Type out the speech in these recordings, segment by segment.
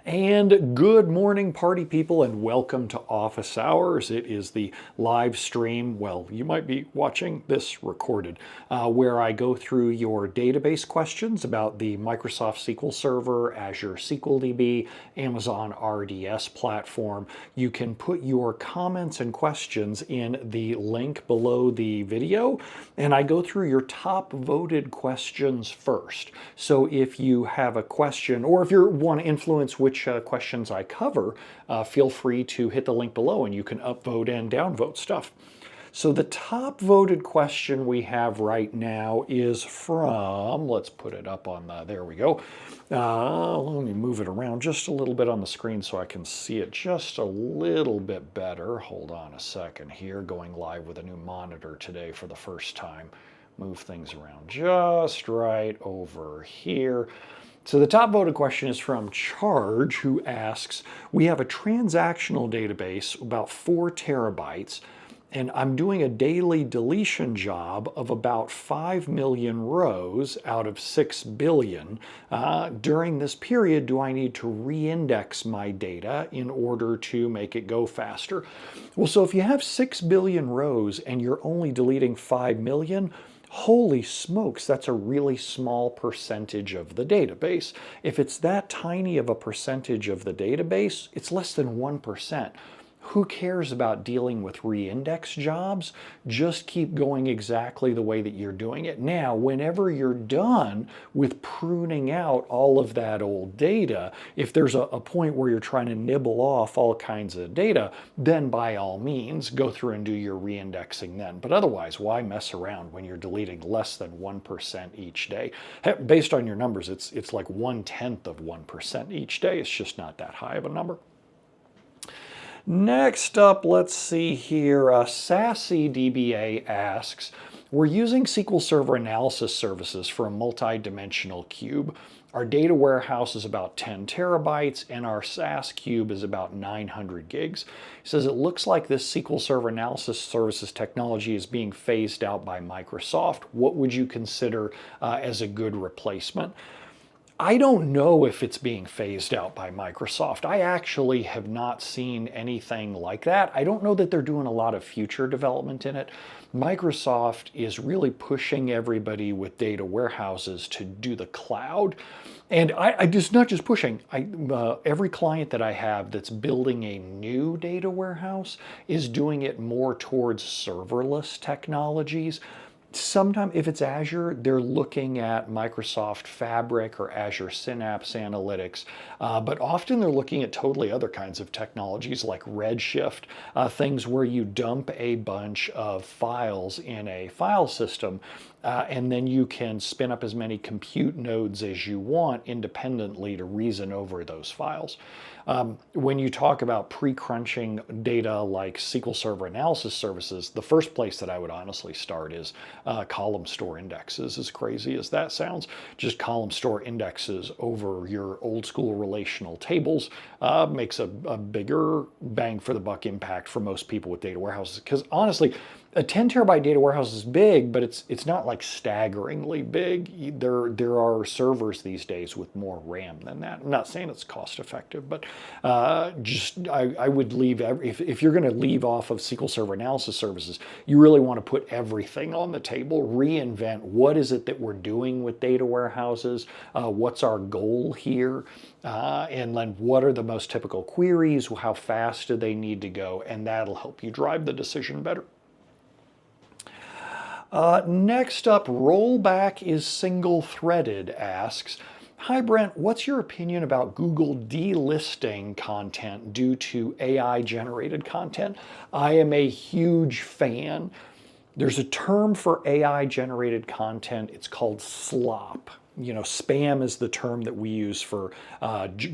And good morning, party people, and welcome to Office Hours. It is the live stream, well, you might be watching this recorded, where I go through your database questions about the Microsoft SQL Server, Azure SQL DB, Amazon RDS platform. You can put your comments and questions in the link below the video, and I go through your top voted questions first. So if you have a question, or if you want to influence which questions I cover, feel free to hit the link below and you can upvote and downvote stuff. So the top voted question we have right now is from, let's put it up on the, there we go. Let me move it around just a little bit on the screen so I can see it just a little bit better. Hold on a second here, going live with a new monitor today for the first time. Move things around just right over here. So the top voted question is from Charge, who asks, we have a transactional database, about 4 terabytes, and I'm doing a daily deletion job of about 5 million rows out of 6 billion. During this period, do I need to reindex my data in order to make it go faster? Well, so if you have 6 billion rows and you're only deleting 5 million, holy smokes, that's a really small percentage of the database. If it's that tiny of a percentage of the database, it's less than 1%. Who cares about dealing with reindex jobs? Just keep going exactly the way that you're doing it. Now, whenever you're done with pruning out all of that old data, if there's a point where you're trying to nibble off all kinds of data, then by all means, go through and do your reindexing then. But otherwise, why mess around when you're deleting less than 1% each day? Based on your numbers, it's like 1/10 of 1% each day. It's just not that high of a number. Next up, let's see here, Sassy DBA asks, we're using SQL Server analysis services for a multi-dimensional cube. Our data warehouse is about 10 terabytes and our SAS cube is about 900 gigs. He says, it looks like this SQL Server analysis services technology is being phased out by Microsoft. What would you consider as a good replacement? I don't know if it's being phased out by Microsoft. I actually have not seen anything like that. I don't know that they're doing a lot of future development in it. Microsoft is really pushing everybody with data warehouses to do the cloud. And I just not just pushing. Every client that I have that's building a new data warehouse is doing it more towards serverless technologies. Sometimes, if it's Azure, they're looking at Microsoft Fabric or Azure Synapse Analytics, but often they're looking at totally other kinds of technologies like Redshift, things where you dump a bunch of files in a file system, and then you can spin up as many compute nodes as you want independently to reason over those files. When you talk about pre-crunching data like SQL Server analysis services, the first place that I would honestly start is column store indexes. As crazy as that sounds, just column store indexes over your old school relational tables makes a bigger bang for the buck impact for most people with data warehouses. Because honestly, a 10 terabyte data warehouse is big, but it's not like staggeringly big. There are servers these days with more RAM than that. I'm not saying it's cost effective, but I would leave, if you're going to leave off of SQL Server analysis services, you really want to put everything on the table, reinvent what is it that we're doing with data warehouses, what's our goal here, and then what are the most typical queries, how fast do they need to go, and that'll help you drive the decision better. Next up, RollbackIsSingleThreaded asks, hi Brent, what's your opinion about Google delisting content due to AI generated content? I am a huge fan. There's a term for AI generated content. It's called slop. You know, spam is the term that we use for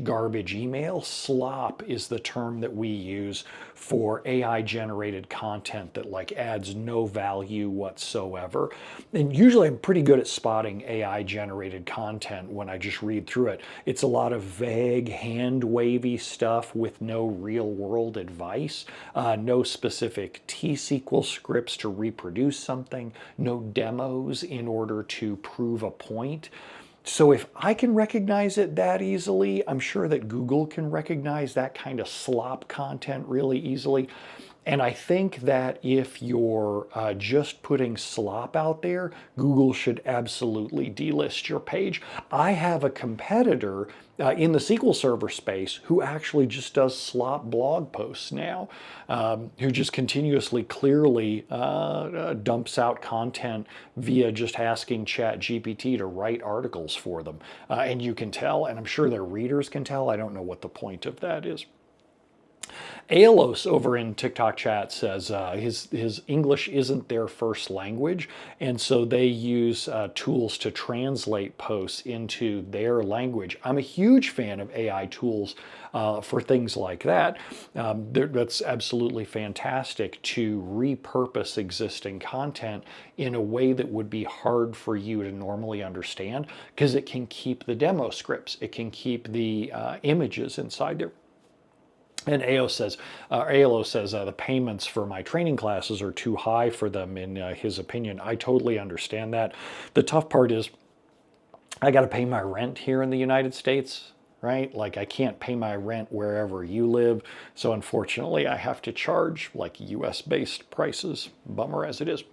garbage email. Slop is the term that we use for AI generated content that like adds no value whatsoever. And usually I'm pretty good at spotting AI generated content when I just read through it. It's a lot of vague, hand wavy stuff with no real world advice, no specific T-SQL scripts to reproduce something, no demos in order to prove a point. So if I can recognize it that easily, I'm sure that Google can recognize that kind of slop content really easily. And I think that if you're just putting slop out there, Google should absolutely delist your page. I have a competitor in the SQL Server space who actually just does slop blog posts now, who just continuously, clearly dumps out content via just asking ChatGPT to write articles for them. And you can tell, and I'm sure their readers can tell, I don't know what the point of that is. Aaaaall over in TikTok chat says his English isn't their first language, and so they use tools to translate posts into their language. I'm a huge fan of AI tools for things like that. That's absolutely fantastic to repurpose existing content in a way that would be hard for you to normally understand, because it can keep the demo scripts, it can keep the images inside there. And Aaaaall says the payments for my training classes are too high for them, in his opinion. I totally understand that. The tough part is I got to pay my rent here in the United States, right? Like, I can't pay my rent wherever you live. So unfortunately, I have to charge like US-based prices, bummer as it is.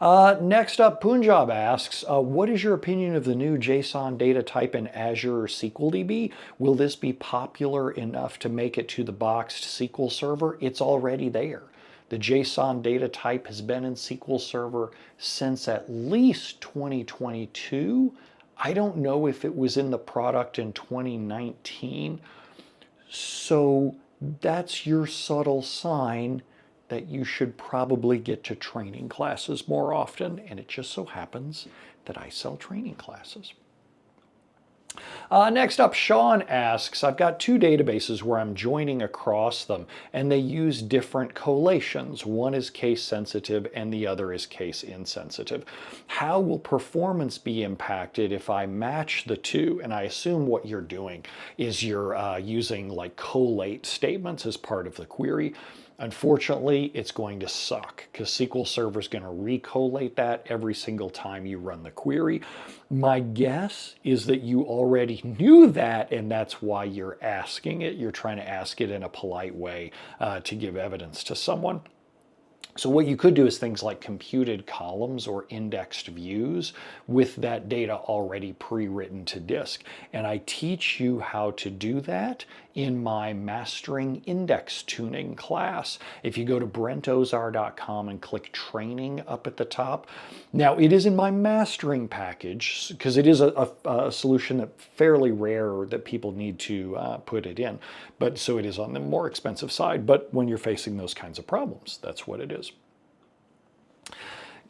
Next up, Punjab asks, what is your opinion of the new JSON data type in Azure SQL DB? Will this be popular enough to make it to the boxed SQL Server? It's already there. The JSON data type has been in SQL Server since at least 2022. I don't know if it was in the product in 2019. So that's your subtle sign that you should probably get to training classes more often, and it just so happens that I sell training classes. Next up, Sean asks, I've got two databases where I'm joining across them, and they use different collations. One is case sensitive and the other is case insensitive. How will performance be impacted if I match the two? And I assume what you're doing is you're using like collate statements as part of the query. Unfortunately, it's going to suck because SQL Server is going to recollate that every single time you run the query. My guess is that you already knew that, and that's why you're asking it. You're trying to ask it in a polite way to give evidence to someone. So what you could do is things like computed columns or indexed views with that data already pre-written to disk. And I teach you how to do that in my Mastering Index Tuning class. If you go to brentozar.com and click Training up at the top. Now, it is in my mastering package because it is a solution that fairly rare that people need to put it in. But so it is on the more expensive side. But when you're facing those kinds of problems, that's what it is.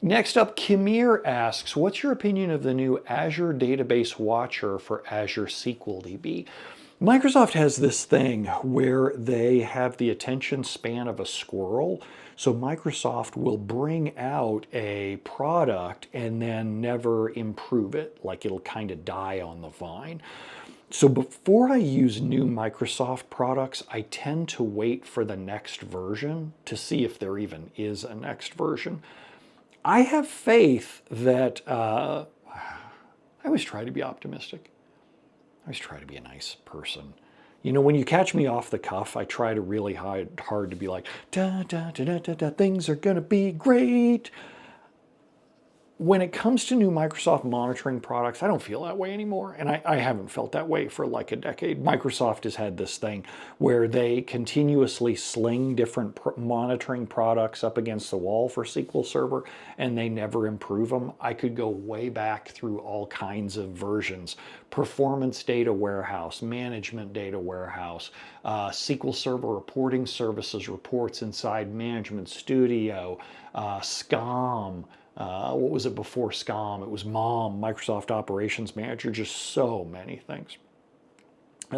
Next up, Qimir asks, what's your opinion of the new Azure Database Watcher for Azure SQL DB? Microsoft has this thing where they have the attention span of a squirrel. So Microsoft will bring out a product and then never improve it, like it'll kind of die on the vine. So before I use new Microsoft products, I tend to wait for the next version to see if there even is a next version. I have faith that, I always try to be optimistic. I always try to be a nice person. You know, when you catch me off the cuff, I try to really hard to be like, da, da, da, da, da, da, things are gonna be great. When it comes to new Microsoft monitoring products, I don't feel that way anymore. And I haven't felt that way for like a decade. Microsoft has had this thing where they continuously sling different monitoring products up against the wall for SQL Server, and they never improve them. I could go way back through all kinds of versions. Performance data warehouse, management data warehouse, SQL Server reporting services reports inside Management Studio, SCOM, what was it before SCOM? It was MOM, Microsoft Operations Manager, just so many things.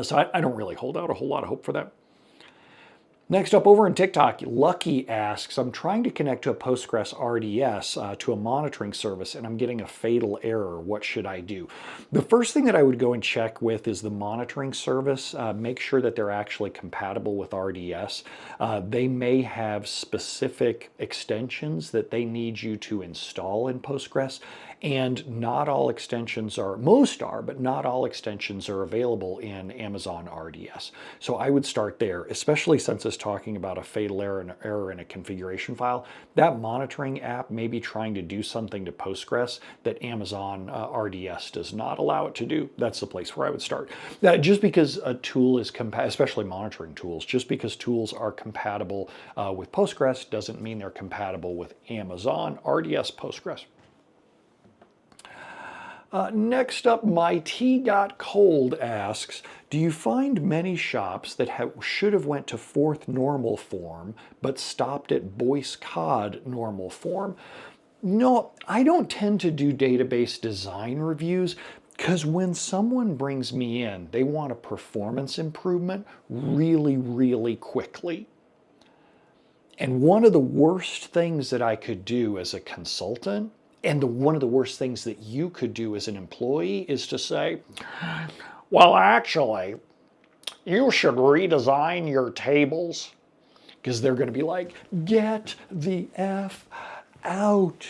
So I don't really hold out a whole lot of hope for that. Next up, over in TikTok, Lucky asks, I'm trying to connect to a Postgres RDS to a monitoring service, and I'm getting a fatal error. What should I do? The first thing that I would go and check with is the monitoring service. Make sure that they're actually compatible with RDS. They may have specific extensions that they need you to install in Postgres, And not all extensions are, most are, but not all extensions are available in Amazon RDS. So I would start there, especially since it's talking about a fatal error in a configuration file. That monitoring app may be trying to do something to Postgres that Amazon RDS does not allow it to do. That's the place where I would start. Just because a tool is compatible, especially monitoring tools, just because tools are compatible with Postgres doesn't mean they're compatible with Amazon RDS Postgres. Next up, MyTeaGotCold asks, do you find many shops that should have went to fourth normal form but stopped at Boyce cod normal form? No, I don't tend to do database design reviews because when someone brings me in, they want a performance improvement really, really quickly. And one of the worst things that I could do as a consultant, and one of the worst things that you could do as an employee, is to say, well, actually, you should redesign your tables, because they're going to be like, get the F out.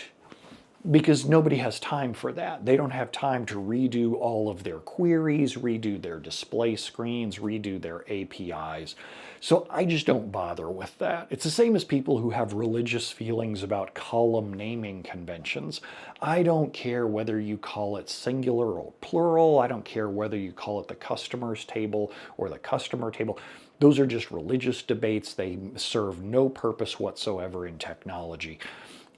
Because nobody has time for that. They don't have time to redo all of their queries, redo their display screens, redo their APIs. So I just don't bother with that. It's the same as people who have religious feelings about column naming conventions. I don't care whether you call it singular or plural. I don't care whether you call it the customers table or the customer table. Those are just religious debates. They serve no purpose whatsoever in technology.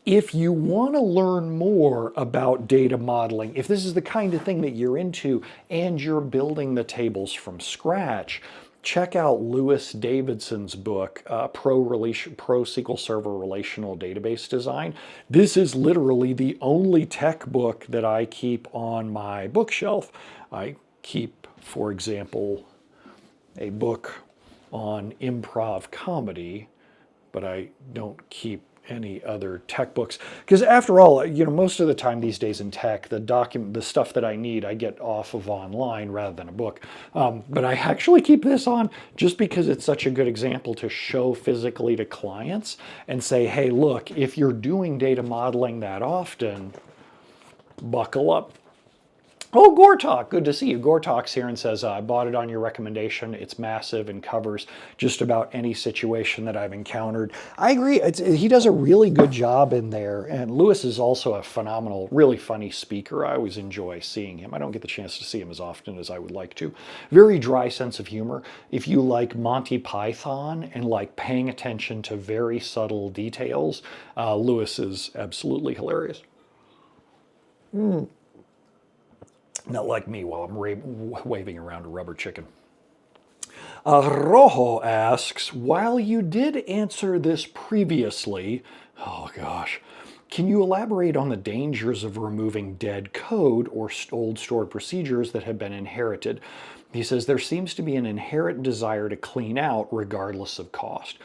If you want to learn more about data modeling, if this is the kind of thing that you're into and you're building the tables from scratch, check out Lewis Davidson's book, Pro SQL Server Relational Database Design. This is literally the only tech book that I keep on my bookshelf. I keep, for example, a book on improv comedy, but I don't keep any other tech books, because after all, most of the time these days in tech, the stuff that I need, I get off of online rather than a book. But I actually keep this on just because it's such a good example to show physically to clients and say, hey, look, if you're doing data modeling that often, buckle up. Oh, Gortalk, good to see you. Gortalk's here and says, I bought it on your recommendation. It's massive and covers just about any situation that I've encountered. I agree. He does a really good job in there. And Lewis is also a phenomenal, really funny speaker. I always enjoy seeing him. I don't get the chance to see him as often as I would like to. Very dry sense of humor. If you like Monty Python and like paying attention to very subtle details, Lewis is absolutely hilarious. Not like me while I'm waving around a rubber chicken. RoJo asks, while you did answer this previously, oh gosh, can you elaborate on the dangers of removing dead code or old stored procedures that have been inherited? He says, there seems to be an inherent desire to clean out regardless of cost.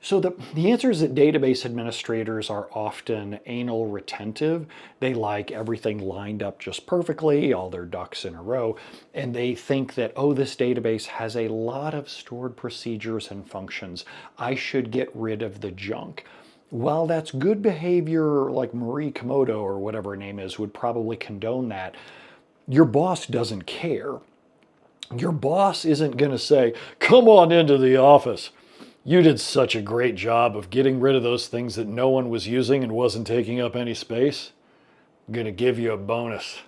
So the answer is that database administrators are often anal retentive. They like everything lined up just perfectly, all their ducks in a row, and they think that, oh, this database has a lot of stored procedures and functions. I should get rid of the junk. While that's good behavior, like Marie Komodo or whatever her name is would probably condone that, your boss doesn't care. Your boss isn't going to say, come on into the office. You did such a great job of getting rid of those things that no one was using and wasn't taking up any space. I'm going to give you a bonus.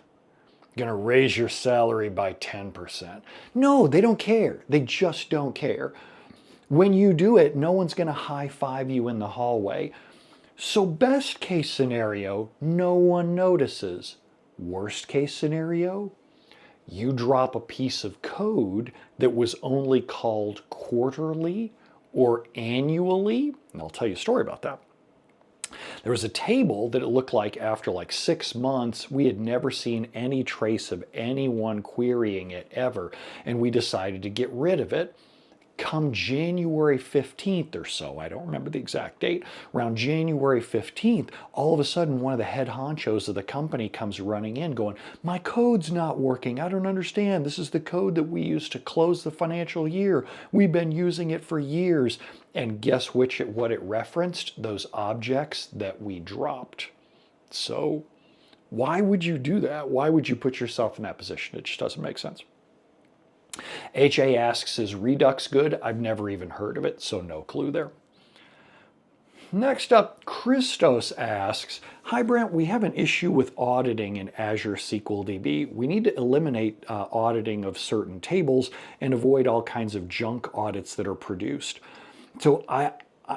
I'm going to raise your salary by 10%. No, they don't care. They just don't care. When you do it, no one's going to high-five you in the hallway. So best case scenario, no one notices. Worst case scenario, you drop a piece of code that was only called quarterly or annually, and I'll tell you a story about that. There was a table that it looked like after like 6 months, we had never seen any trace of anyone querying it ever, and we decided to get rid of it. Come January 15th or so, I don't remember the exact date, around January 15th, all of a sudden one of the head honchos of the company comes running in going, my code's not working, I don't understand. This is the code that we used to close the financial year. We've been using it for years. And guess what it referenced? Those objects that we dropped. So Why would you do that? Why would you put yourself in that position? It just doesn't make sense. HA asks, is Redux good? I've never even heard of it, so no clue there. Next up, Christos asks, hi Brent, we have an issue with auditing in Azure SQL DB. We need to eliminate auditing of certain tables and avoid all kinds of junk audits that are produced. So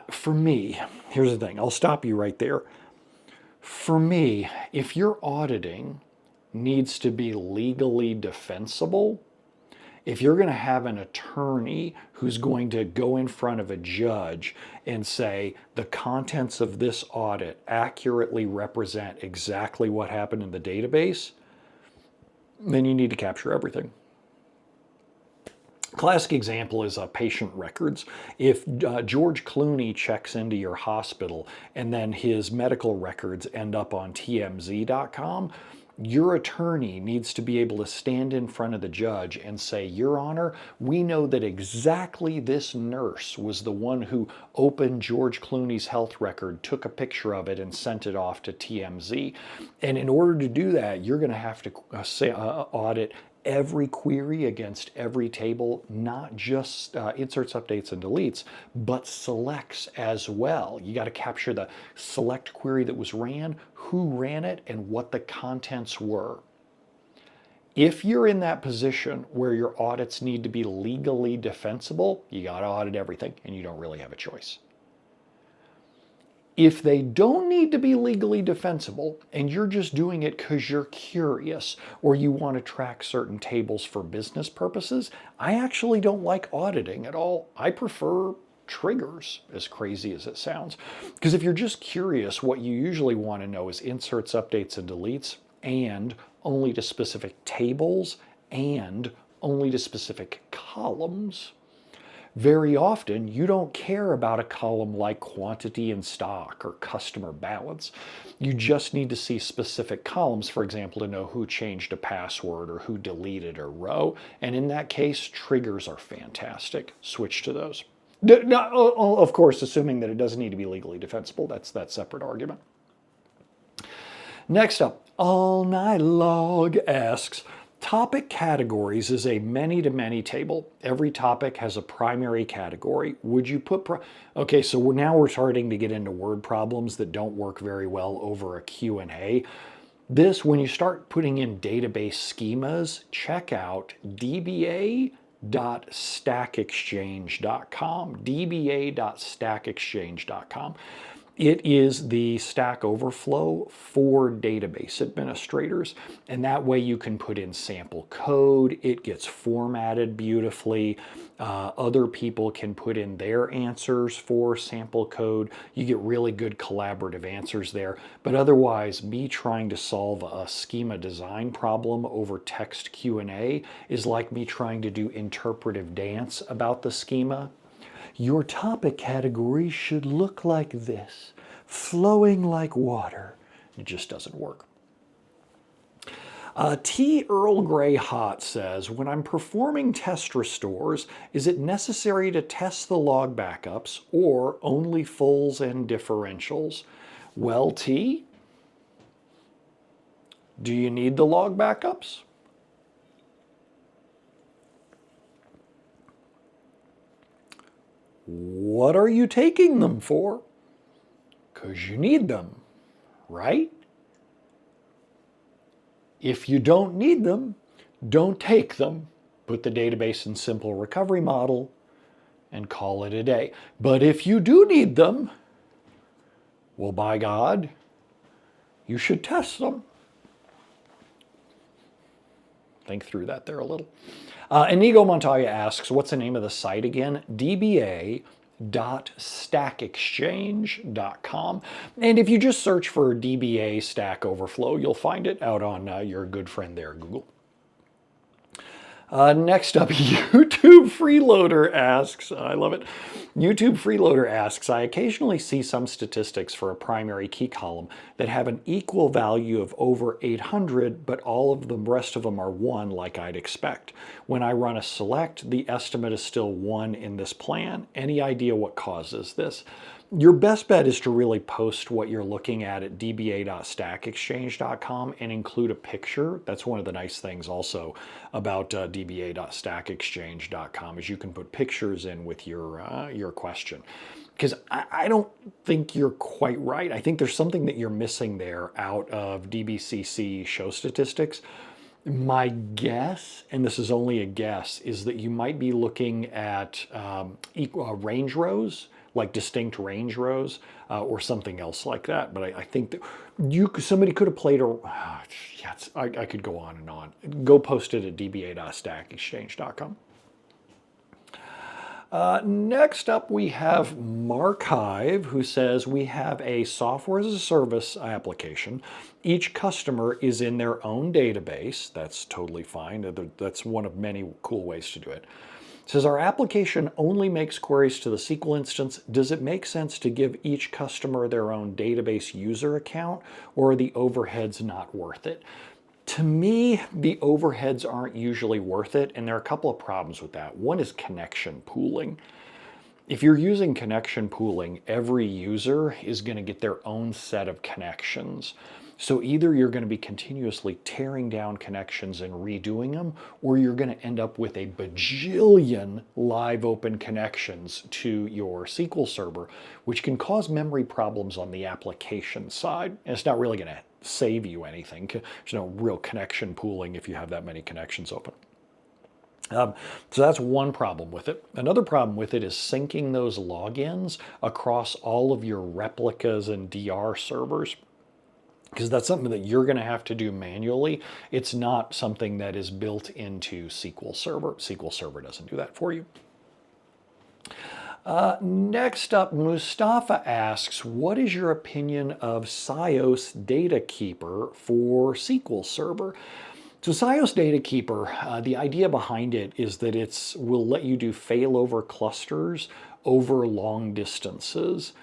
for me, here's the thing, I'll stop you right there. For me, if your auditing needs to be legally defensible, if you're going to have an attorney who's going to go in front of a judge and say the contents of this audit accurately represent exactly what happened in the database, then you need to capture everything. Classic example is patient records. If George Clooney checks into your hospital and then his medical records end up on TMZ.com, your attorney needs to be able to stand in front of the judge and say, Your Honor, we know that exactly this nurse was the one who opened George Clooney's health record, took a picture of it, and sent it off to TMZ. And in order to do that, you're going to have to audit every query against every table, not just inserts, updates, and deletes, but selects as well. You got to capture the select query that was ran, who ran it, and what the contents were. If you're in that position where your audits need to be legally defensible, you got to audit everything, and you don't really have a choice. If they don't need to be legally defensible and you're just doing it because you're curious or you want to track certain tables for business purposes, I actually don't like auditing at all. I prefer triggers, as crazy as it sounds. Because if you're just curious, what you usually want to know is inserts, updates, and deletes, and only to specific tables and only to specific columns. Very often, you don't care about a column like quantity in stock or customer balance. You just need to see specific columns, for example, to know who changed a password or who deleted a row. And in that case, triggers are fantastic. Switch to those. Of course, assuming that it doesn't need to be legally defensible. That's that separate argument. Next up, Aaaaall Night Lo asks, topic categories is a many-to-many table. Every topic has a primary category. Would you put... Okay, so now we're starting to get into word problems that don't work very well over a Q&A. This, when you start putting in database schemas, check out dba.stackexchange.com. dba.stackexchange.com. It is the Stack Overflow for database administrators, and that way you can put in sample code. It gets formatted beautifully. Other people can put in their answers for sample code. You get really good collaborative answers there. But otherwise, me trying to solve a schema design problem over text Q&A is like me trying to do interpretive dance about the schema. Your topic category should look like this, flowing like water. It just doesn't work. T. Earl Grey Hot says, when I'm performing test restores, is it necessary to test the log backups or only fulls and differentials? Well, T, do you need the log backups? What are you taking them for? Because you need them, right? If you don't need them, don't take them. Put the database in simple recovery model and call it a day. But if you do need them, well, by God, you should test them. Think through that there a little. Inigo Montoya asks, what's the name of the site again? dba.stackexchange.com. And if you just search for DBA Stack Overflow, you'll find it out on your good friend there, Google. Next up, YouTube Freeloader asks, I love it. YouTube Freeloader asks, I occasionally see some statistics for a primary key column that have an equal value of over 800, but all of the rest of them are 1 like I'd expect. When I run a select, the estimate is still 1 in this plan. Any idea what causes this? Your best bet is to really post what you're looking at dba.stackexchange.com and include a picture. That's one of the nice things also about dba.stackexchange.com is you can put pictures in with your question. Because I don't think you're quite right. I think there's something that you're missing there out of DBCC show statistics. My guess, and this is only a guess, is that you might be looking at range rows, like distinct range rows, or something else like that. But I think that somebody could have played a. Yes, I could go on and on. Go post it at dba.stackexchange.com. Next up, we have Markive, who says we have a software as a service application. Each customer is in their own database. That's totally fine. That's one of many cool ways to do it. It says our application only makes queries to the SQL instance. Does it make sense to give each customer their own database user account, or are the overheads not worth it? To me, the overheads aren't usually worth it, and there are a couple of problems with that. One is connection pooling. If you're using connection pooling, every user is going to get their own set of connections. So either you're going to be continuously tearing down connections and redoing them, or you're going to end up with a bajillion live open connections to your SQL Server, which can cause memory problems on the application side. And it's not really going to save you anything. There's no real connection pooling if you have that many connections open. So that's one problem with it. Another problem with it is syncing those logins across all of your replicas and DR servers, because that's something that you're going to have to do manually. It's not something that is built into SQL Server. SQL Server doesn't do that for you. Next up, Mustafa asks, what is your opinion of Sios Data Keeper for SQL Server? So Sios Data Keeper, the idea behind it is that it will let you do failover clusters over long distances.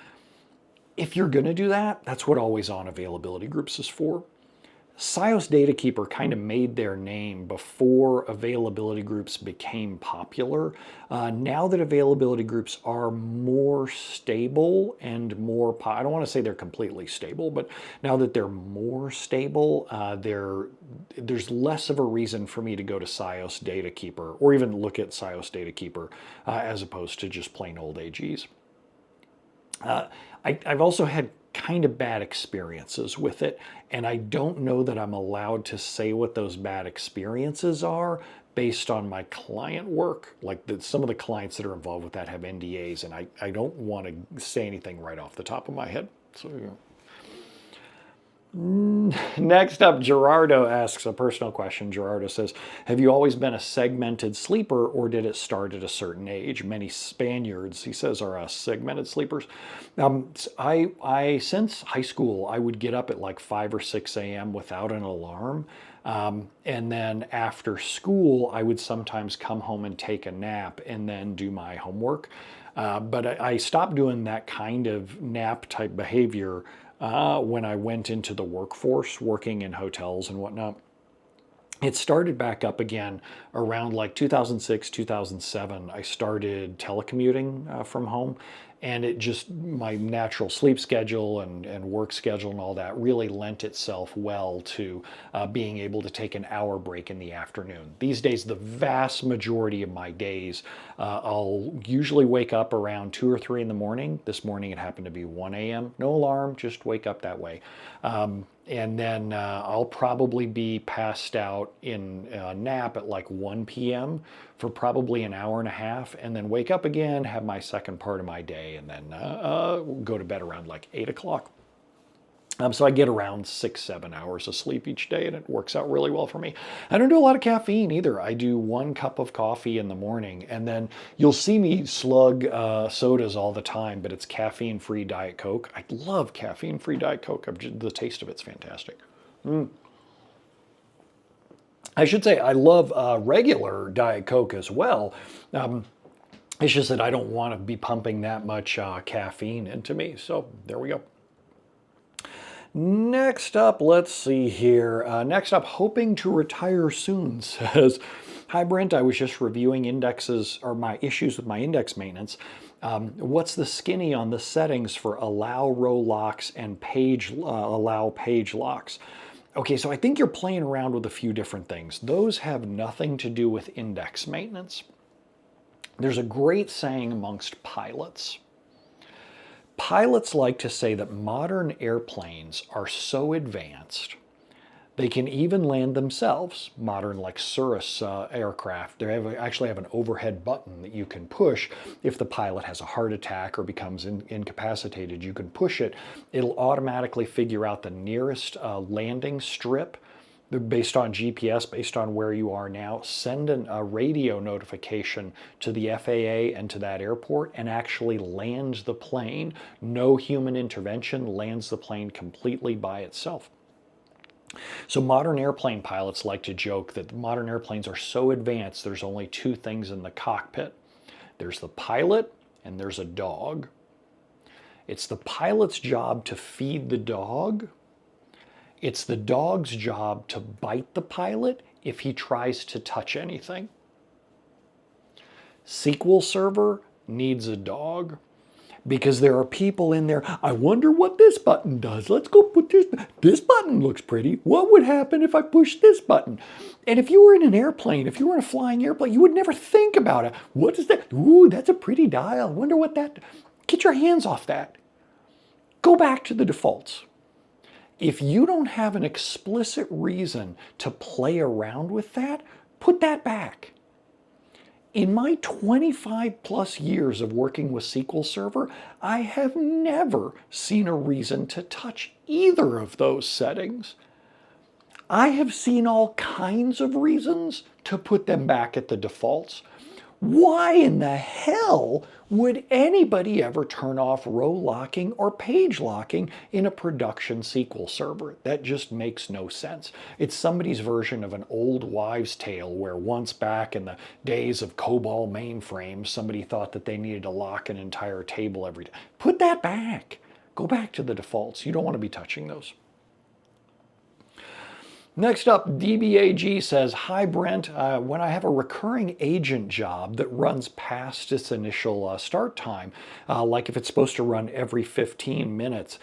If you're going to do that, that's what always on availability groups is for. Sios Data Keeper kind of made their name before availability groups became popular. Now that availability groups are more stable and more, I don't want to say they're completely stable, but now that they're more stable, there's less of a reason for me to go to Sios Data Keeper or even look at Sios Data Keeper as opposed to just plain old AGs. I've also had kind of bad experiences with it, and I don't know that I'm allowed to say what those bad experiences are based on my client work. Like some of the clients that are involved with that have NDAs, and I don't want to say anything right off the top of my head. So, you know. Next up, Gerardo asks a personal question. Gerardo says, have you always been a segmented sleeper, or did it start at a certain age? Many Spaniards, he says, are segmented sleepers. Since high school, I would get up at like 5 or 6 a.m. without an alarm. And then after school, I would sometimes come home and take a nap and then do my homework. But I stopped doing that kind of nap type behavior when I went into the workforce, working in hotels and whatnot. It started back up again around like 2006, 2007. I started telecommuting from home, and it just, my natural sleep schedule and work schedule and all that really lent itself well to being able to take an hour break in the afternoon. These days, the vast majority of my days, I'll usually wake up around 2 or 3 in the morning. This morning it happened to be 1 a.m. No alarm, just wake up that way. And then I'll probably be passed out in a nap at like 1 p.m. for probably an hour and a half, and then wake up again, have my second part of my day, and then go to bed around like 8 o'clock. So I get around 6-7 hours of sleep each day, and it works out really well for me. I don't do a lot of caffeine either. I do 1 cup of coffee in the morning, and then you'll see me slug sodas all the time, but it's caffeine-free Diet Coke. I love caffeine-free Diet Coke. The taste of it's fantastic. I should say I love regular Diet Coke as well. It's just that I don't want to be pumping that much caffeine into me. So there we go. Next up, let's see here. Next up, hoping to retire soon says, Hi Brent, I was just reviewing indexes or my issues with my index maintenance. What's the skinny on the settings for allow row locks and allow page locks? Okay, so I think you're playing around with a few different things. Those have nothing to do with index maintenance. There's a great saying amongst pilots. Pilots like to say that modern airplanes are so advanced they can even land themselves. Modern, like Cirrus aircraft, they actually have an overhead button that you can push. If the pilot has a heart attack or becomes incapacitated, you can push it. It'll automatically figure out the nearest landing strip based on GPS, based on where you are now, send a radio notification to the FAA and to that airport and actually lands the plane. No human intervention, lands the plane completely by itself. So modern airplane pilots like to joke that modern airplanes are so advanced there's only two things in the cockpit. There's the pilot and there's a dog. It's the pilot's job to feed the dog. It's the dog's job to bite the pilot if he tries to touch anything. SQL Server needs a dog. Because there are people in there, I wonder what this button does. Let's go put this button looks pretty. What would happen if I push this button? And if you were in an airplane, if you were in a flying airplane, you would never think about it. What is that? Ooh, that's a pretty dial. I wonder what that, get your hands off that. Go back to the defaults. If you don't have an explicit reason to play around with that, put that back. In my 25 plus years of working with SQL Server, I have never seen a reason to touch either of those settings. I have seen all kinds of reasons to put them back at the defaults. Why in the hell would anybody ever turn off row locking or page locking in a production SQL server? That just makes no sense. It's somebody's version of an old wives' tale where once back in the days of COBOL mainframes, somebody thought that they needed to lock an entire table every day. Put that back. Go back to the defaults. You don't want to be touching those. Next up, DBA G says, hi Brent, when I have a recurring agent job that runs past its initial start time, like if it's supposed to run every 15 minutes,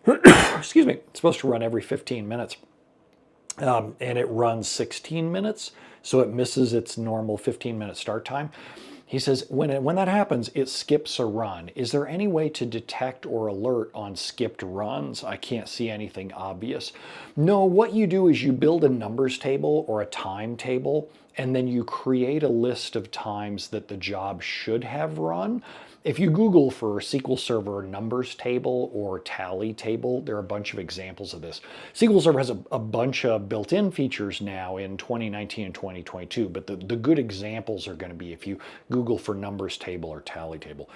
excuse me, it's supposed to run every 15 minutes, and it runs 16 minutes, so it misses its normal 15-minute start time. He says, when that happens, it skips a run. Is there any way to detect or alert on skipped runs? I can't see anything obvious. No, what you do is you build a numbers table or a time table, and then you create a list of times that the job should have run. If you Google for SQL Server numbers table or tally table, there are a bunch of examples of this. SQL Server has a bunch of built-in features now in 2019 and 2022, but the good examples are going to be if you Google for numbers table or tally table.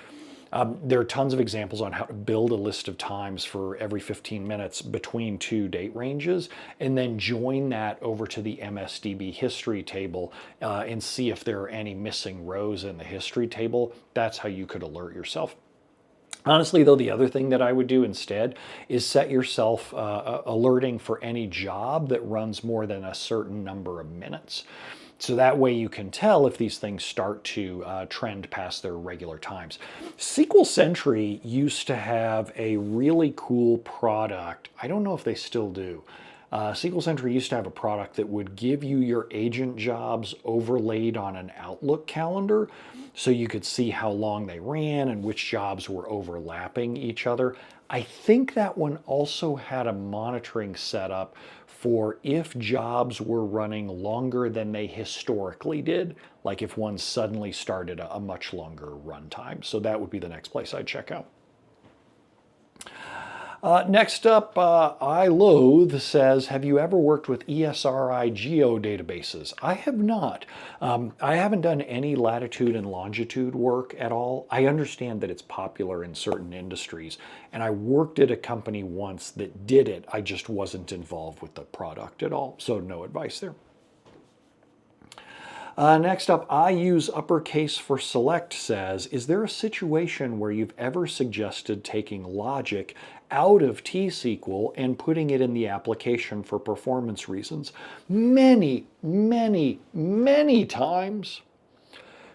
There are tons of examples on how to build a list of times for every 15 minutes between two date ranges, and then join that over to the MSDB history table and see if there are any missing rows in the history table. That's how you could alert yourself. Honestly, though, the other thing that I would do instead is set yourself alerting for any job that runs more than a certain number of minutes. So that way you can tell if these things start to trend past their regular times. SQL Sentry used to have a really cool product. I don't know if they still do. SQL Sentry used to have a product that would give you your agent jobs overlaid on an Outlook calendar so you could see how long they ran and which jobs were overlapping each other. I think that one also had a monitoring setup for if jobs were running longer than they historically did, like if one suddenly started a much longer runtime. So that would be the next place I'd check out. Next up, I Loathe says, have you ever worked with ESRI Geodatabases? I have not. I haven't done any latitude and longitude work at all. I understand that it's popular in certain industries, and I worked at a company once that did it. I just wasn't involved with the product at all, so no advice there. Next up, I use uppercase for select says, is there a situation where you've ever suggested taking logic out of T-SQL and putting it in the application for performance reasons? Many, many, many times.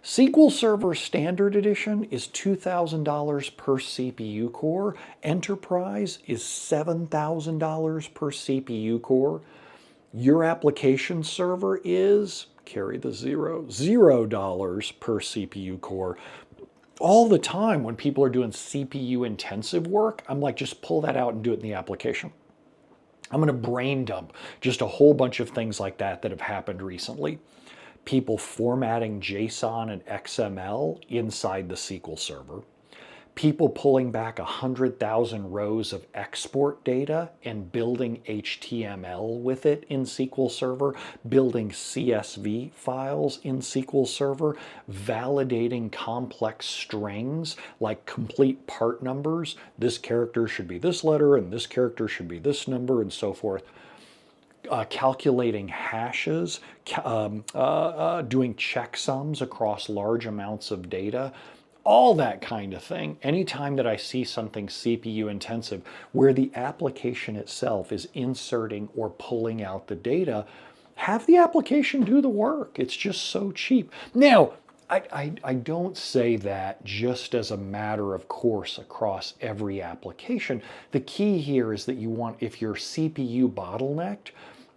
SQL Server Standard Edition is $2,000 per CPU core. Enterprise is $7,000 per CPU core. Your application server is, carry the zero, $0 per CPU core. All the time when people are doing CPU intensive work, I'm like, just pull that out and do it in the application. I'm going to brain dump just a whole bunch of things like that that have happened recently. People formatting JSON and XML inside the SQL Server. People pulling back 100,000 rows of export data and building HTML with it in SQL Server, building CSV files in SQL Server, validating complex strings like complete part numbers. This character should be this letter and this character should be this number and so forth. Calculating hashes, doing checksums across large amounts of data, all that kind of thing. Anytime that I see something CPU intensive where the application itself is inserting or pulling out the data, have the application do the work. It's just so cheap. Now, I don't say that just as a matter of course across every application. The key here is that you want, if you're CPU bottlenecked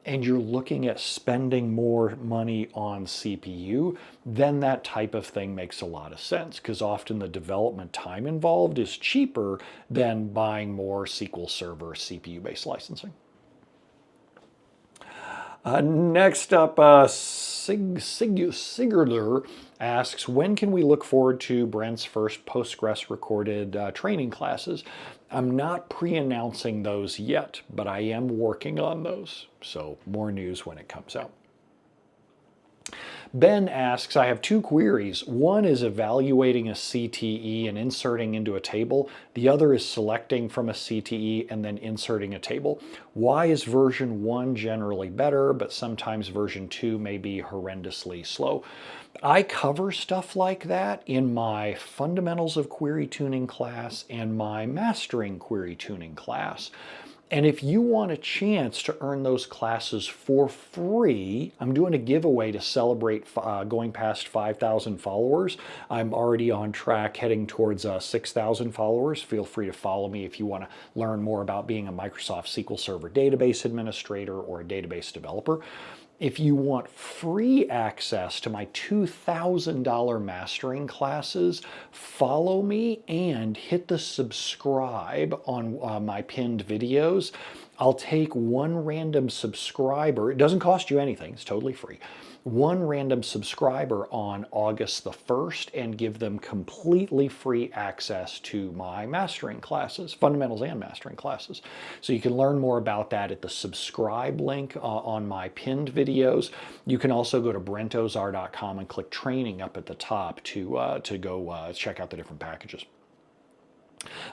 and you're looking at spending more money on CPU, then that type of thing makes a lot of sense because often the development time involved is cheaper than buying more SQL Server CPU-based licensing. Next up, Sigurdur asks, when can we look forward to Brent's first Postgres recorded training classes? I'm not pre-announcing those yet, but I am working on those. So more news when it comes out. Ben asks, I have two queries. One is evaluating a CTE and inserting into a table. The other is selecting from a CTE and then inserting a table. Why is version 1 generally better, but sometimes version 2 may be horrendously slow? I cover stuff like that in my Fundamentals of Query Tuning class and my Mastering Query Tuning class. And if you want a chance to earn those classes for free, I'm doing a giveaway to celebrate going past 5,000 followers. I'm already on track heading towards 6,000 followers. Feel free to follow me if you want to learn more about being a Microsoft SQL Server database administrator or a database developer. If you want free access to my $2,000 mastering classes, follow me and hit the subscribe on my pinned videos. I'll take one random subscriber. It doesn't cost you anything. It's totally free. One random subscriber on August the 1st and give them completely free access to my mastering classes, fundamentals and mastering classes. So you can learn more about that at the subscribe link on my pinned videos. You can also go to brentozar.com and click training up at the top to go check out the different packages.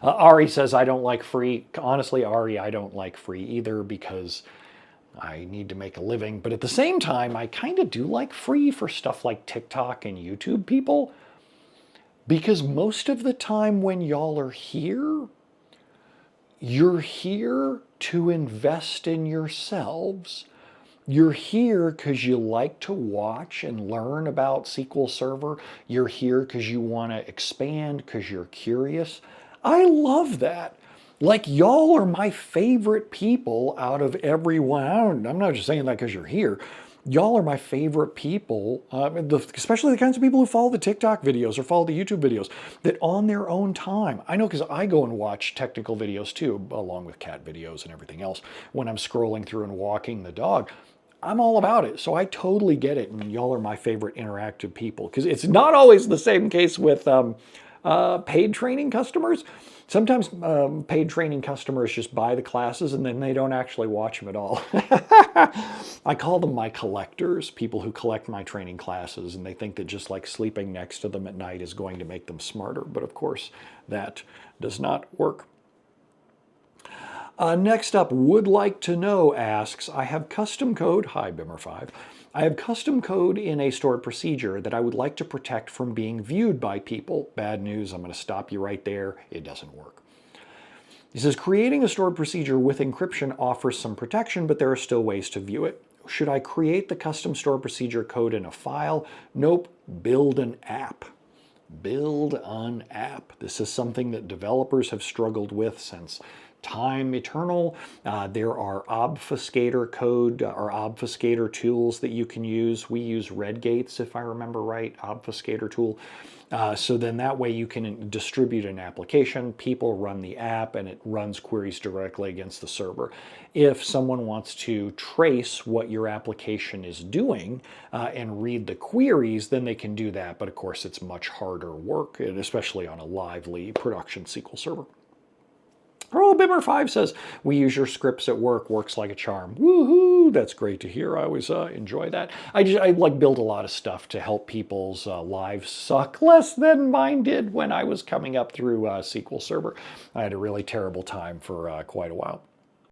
Ari says, I don't like free. Honestly, Ari, I don't like free either because I need to make a living. But at the same time, I kind of do like free for stuff like TikTok and YouTube people. Because most of the time when y'all are here, you're here to invest in yourselves. You're here because you like to watch and learn about SQL Server. You're here because you want to expand, because you're curious. I love that. Like, y'all are my favorite people out of everyone. I'm not just saying that because you're here. Y'all are my favorite people, especially the kinds of people who follow the TikTok videos or follow the YouTube videos, that on their own time. I know because I go and watch technical videos too, along with cat videos and everything else, when I'm scrolling through and walking the dog. I'm all about it. So I totally get it. And y'all are my favorite interactive people, because it's not always the same case with paid training customers. Sometimes paid training customers just buy the classes and then they don't actually watch them at all. I call them my collectors, people who collect my training classes, and they think that just like sleeping next to them at night is going to make them smarter. But of course, that does not work. Next up, Would Like to Know asks, I have custom code, hi Bimmer5, I have custom code in a stored procedure that I would like to protect from being viewed by people. Bad news, I'm going to stop you right there. It doesn't work. He says, creating a stored procedure with encryption offers some protection, but there are still ways to view it. Should I create the custom stored procedure code in a file? Nope, build an app. Build an app. This is something that developers have struggled with since time eternal. There are obfuscator code or obfuscator tools that you can use. We use Redgates, if I remember right, obfuscator tool. So then that way you can distribute an application, people run the app, and it runs queries directly against the server. If someone wants to trace what your application is doing and read the queries, then they can do that. But of course, it's much harder work, and especially on a lively production SQL Server. RollbackIsSingleThreaded says, we use your scripts at work, works like a charm. Woohoo, that's great to hear. I always enjoy that. I like build a lot of stuff to help people's lives suck less than mine did when I was coming up through SQL Server. I had a really terrible time for quite a while.